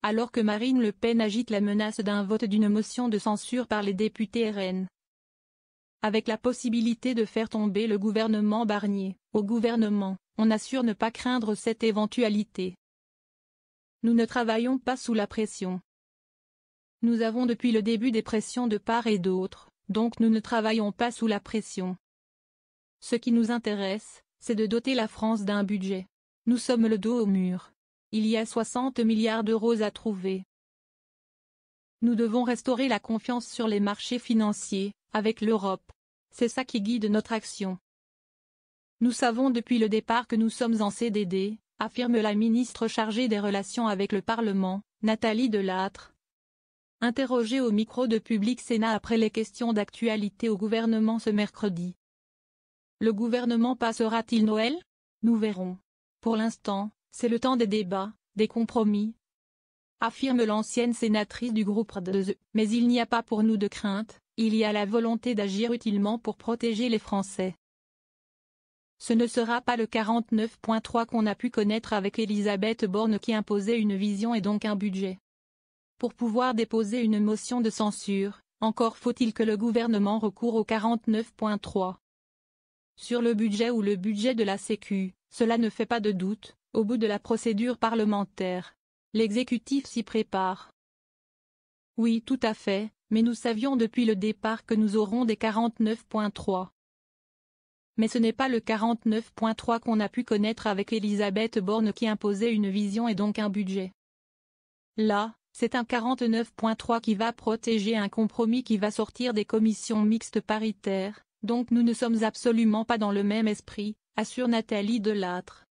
alors que Marine Le Pen agite la menace d'un vote d'une motion de censure par les députés RN. Avec la possibilité de faire tomber le gouvernement Barnier, au gouvernement, on assure ne pas craindre cette éventualité. Nous ne travaillons pas sous la pression. Nous avons depuis le début des pressions de part et d'autre, donc nous ne travaillons pas sous la pression. Ce qui nous intéresse, c'est de doter la France d'un budget. Nous sommes le dos au mur. Il y a 60 milliards d'euros à trouver. Nous devons restaurer la confiance sur les marchés financiers, avec l'Europe. C'est ça qui guide notre action. Nous savons depuis le départ que nous sommes en CDD, affirme la ministre chargée des Relations avec le Parlement, Nathalie Delattre. Interrogée au micro de Public Sénat après les questions d'actualité au gouvernement ce mercredi. Le gouvernement passera-t-il Noël? Nous verrons. Pour l'instant, c'est le temps des débats, des compromis, affirme l'ancienne sénatrice du groupe RDSE. Mais il n'y a pas pour nous de crainte, il y a la volonté d'agir utilement pour protéger les Français. Ce ne sera pas le 49.3 qu'on a pu connaître avec Elisabeth Borne qui imposait une vision et donc un budget. Pour pouvoir déposer une motion de censure, encore faut-il que le gouvernement recoure au 49.3. Sur le budget ou le budget de la Sécu, cela ne fait pas de doute, au bout de la procédure parlementaire. L'exécutif s'y prépare. Oui, tout à fait, mais nous savions depuis le départ que nous aurons des 49.3. Mais ce n'est pas le 49.3 qu'on a pu connaître avec Elisabeth Borne qui imposait une vision et donc un budget. Là, c'est un 49.3 qui va protéger un compromis qui va sortir des commissions mixtes paritaires, donc nous ne sommes absolument pas dans le même esprit, assure Nathalie Delattre.